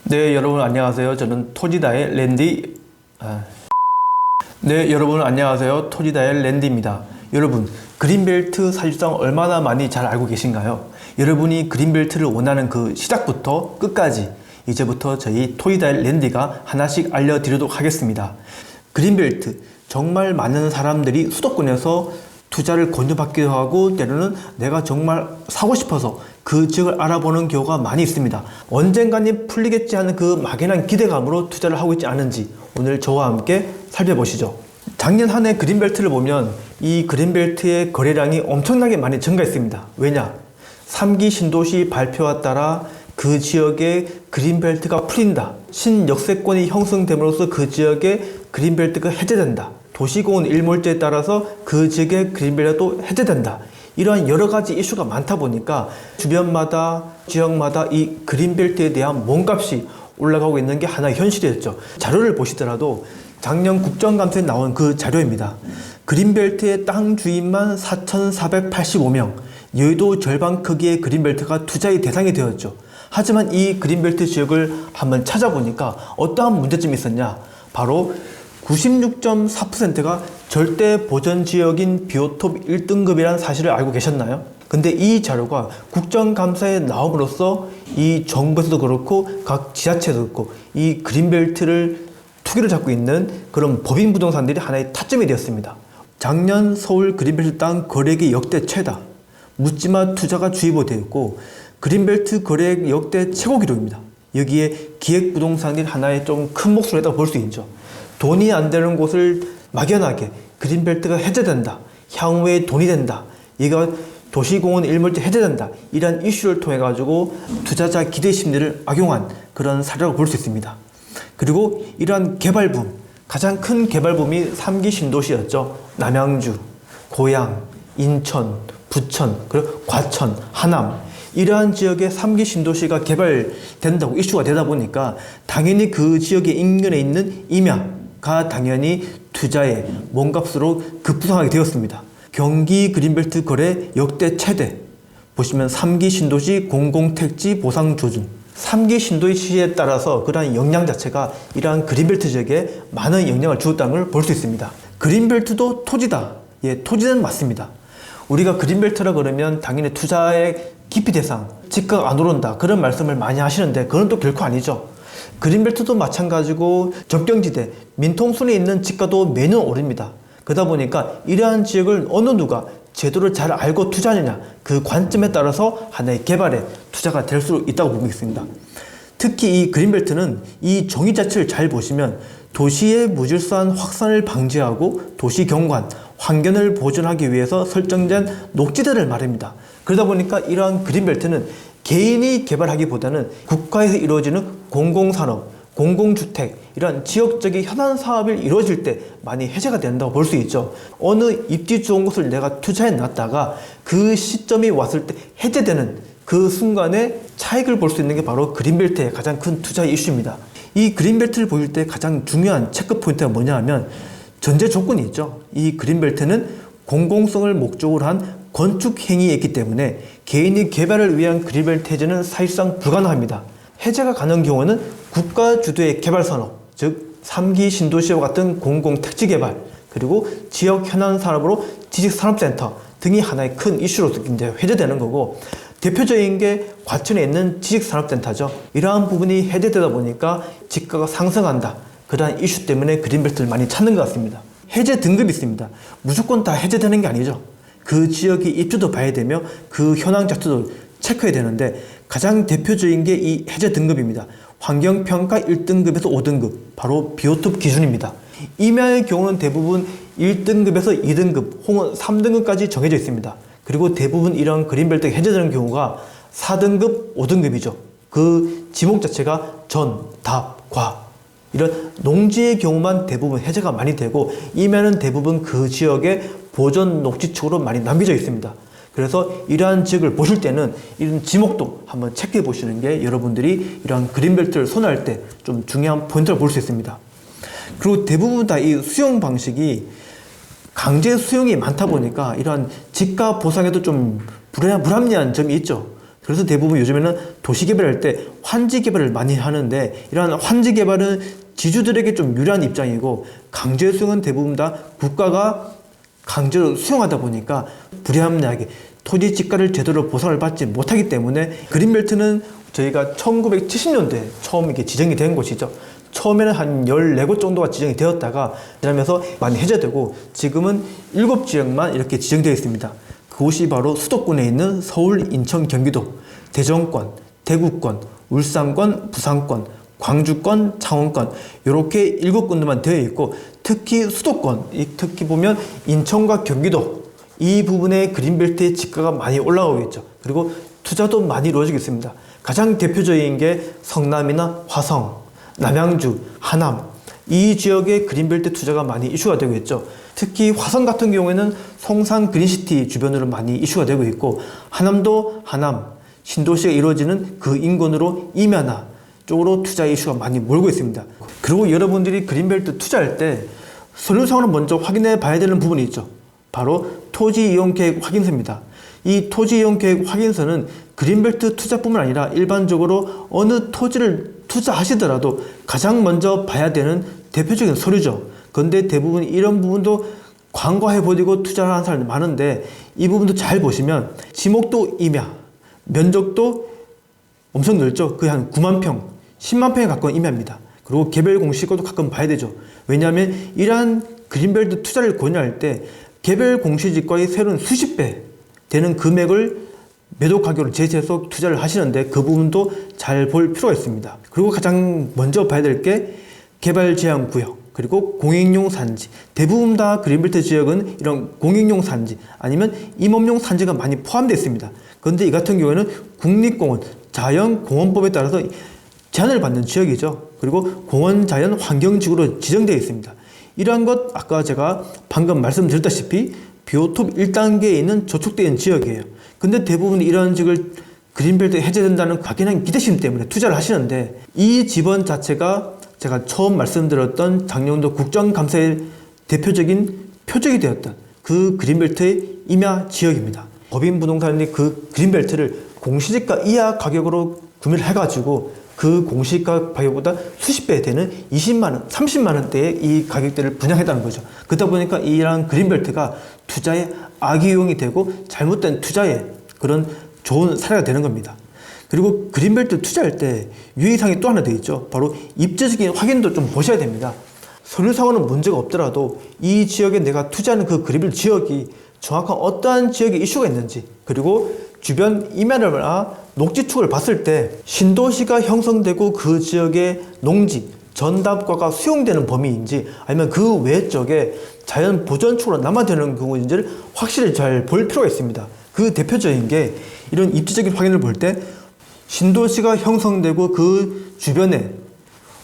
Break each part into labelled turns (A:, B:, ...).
A: 네, 여러분 안녕하세요. 저는 토지다의 랜디. 네, 여러분 안녕하세요. 토지다의 랜디입니다. 여러분, 그린벨트 사실상 얼마나 많이 잘 알고 계신가요? 여러분이 그린벨트를 원하는 그 시작부터 끝까지 이제부터 저희 토지다의 랜디가 하나씩 알려드리도록 하겠습니다. 그린벨트, 정말 많은 사람들이 수도권에서 투자를 권유받기도 하고 때로는 내가 정말 사고 싶어서 그 지역을 알아보는 경우가 많이 있습니다. 언젠가는 풀리겠지 하는 그 막연한 기대감으로 투자를 하고 있지 않은지 오늘 저와 함께 살펴보시죠. 작년 한 해 그린벨트를 보면 이 그린벨트의 거래량이 엄청나게 많이 증가했습니다. 왜냐? 3기 신도시 발표와 따라 그 지역에 그린벨트가 풀린다. 신역세권이 형성됨으로써 그 지역에 그린벨트가 해제된다. 도시공원 일몰제에 따라서 그 지역의 그린벨트가 또 해제된다. 이러한 여러 가지 이슈가 많다 보니까 주변마다 지역마다 이 그린벨트에 대한 몸값이 올라가고 있는 게 하나의 현실이었죠. 자료를 보시더라도 작년 국정감사에 나온 그 자료입니다. 그린벨트의 땅 주인만 4,485명, 여의도 절반 크기의 그린벨트가 투자의 대상이 되었죠. 하지만 이 그린벨트 지역을 한번 찾아보니까 어떠한 문제점이 있었냐? 바로 96.4%가 절대 보전 지역인 비오톱 1등급이라는 사실을 알고 계셨나요? 근데 이 자료가 국정감사에 나옴으로써 이 정부에서도 그렇고 각 지자체도 그렇고 이 그린벨트를 투기를 잡고 있는 그런 법인 부동산들이 하나의 타점이 되었습니다. 작년 서울 그린벨트 땅 거래액이 역대 최다, 묻지마 투자가 주의보 되었고 그린벨트 거래액 역대 최고 기록입니다. 여기에 기획부동산이 하나의 좀 큰 몫을 했다고 볼 수 있죠. 돈이 안 되는 곳을 막연하게 그린벨트가 해제된다, 향후에 돈이 된다, 이거 도시공원 일몰제 해제된다, 이런 이슈를 통해 가지고 투자자 기대 심리를 악용한 그런 사례라고 볼 수 있습니다. 그리고 이러한 개발붐, 가장 큰 개발붐이 3기 신도시였죠. 남양주, 고양, 인천, 부천, 그리고 과천, 하남, 이러한 지역의 3기 신도시가 개발된다고 이슈가 되다 보니까 당연히 그 지역의 인근에 있는 임야가 당연히 투자의 몸값으로 급부상하게 되었습니다. 경기 그린벨트 거래 역대 최대, 보시면 3기 신도시 공공택지 보상 조준, 3기 신도시에 따라서 그러한 영향 자체가 이러한 그린벨트 지역에 많은 영향을 주었다는 걸 볼 수 있습니다. 그린벨트도 토지다. 예, 토지는 맞습니다. 우리가 그린벨트라 그러면 당연히 투자의 기피 대상, 집가가 안 오른다, 그런 말씀을 많이 하시는데 그건 또 결코 아니죠. 그린벨트도 마찬가지고 접경지대, 민통순에 있는 집가도 매년 오릅니다. 그러다 보니까 이러한 지역을 어느 누가 제도를 잘 알고 투자하느냐, 그 관점에 따라서 하나의 개발에 투자가 될 수 있다고 보고 있습니다. 특히 이 그린벨트는 이 종이 자체를 잘 보시면 도시의 무질서한 확산을 방지하고 도시 경관, 환경을 보존하기 위해서 설정된 녹지대를 말합니다. 그러다 보니까 이러한 그린벨트는 개인이 개발하기보다는 국가에서 이루어지는 공공산업, 공공주택, 이런 지역적인 현안 사업이 이루어질 때 많이 해제가 된다고 볼 수 있죠. 어느 입지 좋은 곳을 내가 투자해 놨다가 그 시점이 왔을 때 해제되는 그 순간에 차익을 볼 수 있는 게 바로 그린벨트의 가장 큰 투자 이슈입니다. 이 그린벨트를 보일 때 가장 중요한 체크 포인트가 뭐냐 하면 전제 조건이 있죠. 이 그린벨트는 공공성을 목적으로 한 건축 행위이기 때문에 개인이 개발을 위한 그린벨트 해제는 사실상 불가능합니다. 해제가 가능한 경우는 국가 주도의 개발 산업, 즉 3기 신도시와 같은 공공택지 개발, 그리고 지역 현안 산업으로 지식산업센터 등이 하나의 큰 이슈로 이제 해제되는 거고, 대표적인 게 과천에 있는 지식산업센터죠. 이러한 부분이 해제되다 보니까 집가가 상승한다, 그러한 이슈 때문에 그린벨트를 많이 찾는 것 같습니다. 해제 등급이 있습니다. 무조건 다 해제되는 게 아니죠. 그 지역의 입지도 봐야 되며 그 현황 자체도 체크해야 되는데 가장 대표적인 게 이 해제 등급입니다. 환경평가 1등급에서 5등급, 바로 비오톱 기준입니다. 임야의 경우는 대부분 1등급에서 2등급 혹은 3등급까지 정해져 있습니다. 그리고 대부분 이런 그린벨트가 해제되는 경우가 4등급, 5등급이죠. 그 지목 자체가 전, 답, 과, 이런 농지의 경우만 대부분 해제가 많이 되고 임야는 대부분 그 지역의 보전 녹지축으로 많이 남겨져 있습니다. 그래서 이러한 지역을 보실 때는 이런 지목도 한번 체크해 보시는 게 여러분들이 이러한 그린벨트를 선호할 때 좀 중요한 포인트를 볼 수 있습니다. 그리고 대부분 다 이 수용 방식이 강제 수용이 많다 보니까 이러한 집가 보상에도 좀 불합리한 점이 있죠. 그래서 대부분 요즘에는 도시 개발할 때 환지 개발을 많이 하는데, 이러한 환지 개발은 지주들에게 좀 유리한 입장이고, 강제 수용은 대부분 다 국가가 강제로 수용하다 보니까 불합리하게 토지 지가를 제대로 보상을 받지 못하기 때문에, 그린벨트는 저희가 1970년대 처음 이렇게 지정이 된 곳이죠. 처음에는 한 14곳 정도가 지정이 되었다가 그러면서 많이 해제되고, 지금은 7지역만 이렇게 지정되어 있습니다. 그곳이 바로 수도권에 있는 서울, 인천, 경기도, 대전권, 대구권, 울산권, 부산권, 광주권, 창원권, 이렇게 7군데만 되어 있고, 특히 수도권, 특히 보면 인천과 경기도 이 부분에 그린벨트의 지가가 많이 올라오고 있죠. 그리고 투자도 많이 이루어지고 있습니다. 가장 대표적인 게 성남이나 화성, 남양주, 하남, 이 지역에 그린벨트 투자가 많이 이슈가 되고 있죠. 특히 화성 같은 경우에는 송산 그린시티 주변으로 많이 이슈가 되고 있고, 하남도 하남, 신도시가 이루어지는 그 인근으로 임야나 쪽으로 투자 이슈가 많이 몰고 있습니다. 그리고 여러분들이 그린벨트 투자할 때 서류상으로 먼저 확인해 봐야 되는 부분이 있죠. 바로 토지이용계획 확인서입니다. 이 토지이용계획 확인서는 그린벨트 투자뿐만 아니라 일반적으로 어느 토지를 투자하시더라도 가장 먼저 봐야 되는 대표적인 서류죠. 그런데 대부분 이런 부분도 간과해버리고 투자를 하는 사람이 많은데, 이 부분도 잘 보시면 지목도 임야, 면적도 엄청 넓죠. 거의 한 9만 평, 10만 평에 가까운 임야입니다. 그리고 개별 공시가도 가끔 봐야 되죠. 왜냐하면 이러한 그린벨트 투자를 권유할 때 개별 공시지가의 새로운 수십 배 되는 금액을 매도 가격으로 제시해서 투자를 하시는데, 그 부분도 잘 볼 필요가 있습니다. 그리고 가장 먼저 봐야 될 게 개발 제한 구역, 그리고 공익용 산지. 대부분 다 그린벨트 지역은 이런 공익용 산지 아니면 임업용 산지가 많이 포함되어 있습니다. 그런데 이 같은 경우에는 국립공원, 자연공원법에 따라서 제한을 받는 지역이죠. 그리고 공원자연환경지구로 지정되어 있습니다. 이러한 것, 아까 제가 방금 말씀드렸다시피 비오톱 1단계에 있는 저촉되어 지역이에요. 근데 대부분 이런 지역을 그린벨트 해제된다는 막연한 기대심 때문에 투자를 하시는데, 이 지번 자체가 제가 처음 말씀드렸던 작년도 국정감사의 대표적인 표적이 되었던 그 그린벨트의 임야 지역입니다. 법인 부동산이 그 그린벨트를 공시지가 이하 가격으로 구매를 해가지고 그 공시지가 가격보다 수십 배 되는 20만원, 30만원대의 이 가격대를 분양했다는 거죠. 그러다 보니까 이러한 그린벨트가 투자에 악용이 되고 잘못된 투자에 그런 좋은 사례가 되는 겁니다. 그리고 그린벨트 투자할 때 유의사항이 또 하나 더 있죠. 바로 입지적인 확인도 좀 보셔야 됩니다. 서류상으로는 문제가 없더라도 이 지역에 내가 투자하는 그 그린벨트 지역이 정확한 어떠한 지역에 이슈가 있는지, 그리고 주변 임야나 녹지축을 봤을 때 신도시가 형성되고 그 지역의 농지, 전답과가 수용되는 범위인지, 아니면 그 외쪽에 자연 보전축으로 남아되는 부분인지를 확실히 잘 볼 필요가 있습니다. 그 대표적인 게 이런 입지적인 확인을 볼 때 신도시가 형성되고 그 주변에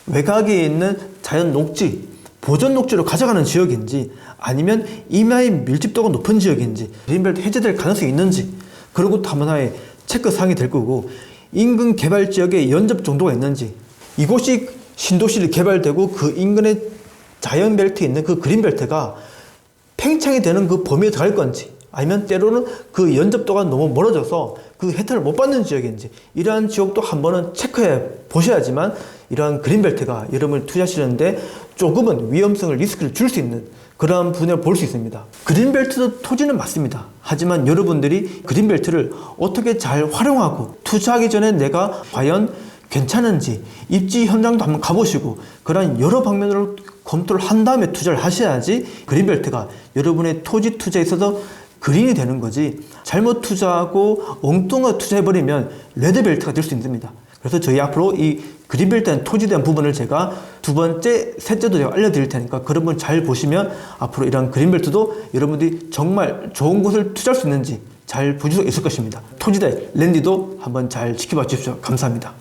A: 외곽에 있는 자연 녹지, 보전 녹지로 가져가는 지역인지, 아니면 임야의 밀집도가 높은 지역인지, 그린벨트 해제될 가능성이 있는지, 그리고 또 하나의 체크사항이 될 거고, 인근 개발 지역에 연접 정도가 있는지, 이곳이 신도시를 개발되고 그 인근에 자연벨트에 있는 그 그린벨트가 팽창이 되는 그 범위에 들어갈 건지, 아니면 때로는 그 연접도가 너무 멀어져서 그 혜택을 못 받는 지역인지, 이러한 지역도 한 번은 체크해 보셔야지만 이러한 그린벨트가 여러분을 투자하시는데 조금은 위험성을, 리스크를 줄 수 있는 그러한 분야를 볼 수 있습니다. 그린벨트도 토지는 맞습니다. 하지만 여러분들이 그린벨트를 어떻게 잘 활용하고 투자하기 전에 내가 과연 괜찮은지 입지 현장도 한번 가보시고 그런 여러 방면으로 검토를 한 다음에 투자를 하셔야지 그린벨트가 여러분의 토지 투자에 있어서 그린이 되는 거지, 잘못 투자하고 엉뚱하게 투자해버리면 레드벨트가 될 수 있습니다. 그래서 저희 앞으로 이 그린벨트에 토지에 대한 부분을 제가 두 번째, 셋째도 제가 알려드릴 테니까 그런 분 잘 보시면 앞으로 이런 그린벨트도 여러분들이 정말 좋은 곳을 투자할 수 있는지 잘 보실 수 있을 것입니다. 토지대 랜디도 한번 잘 지켜봐 주십시오. 감사합니다.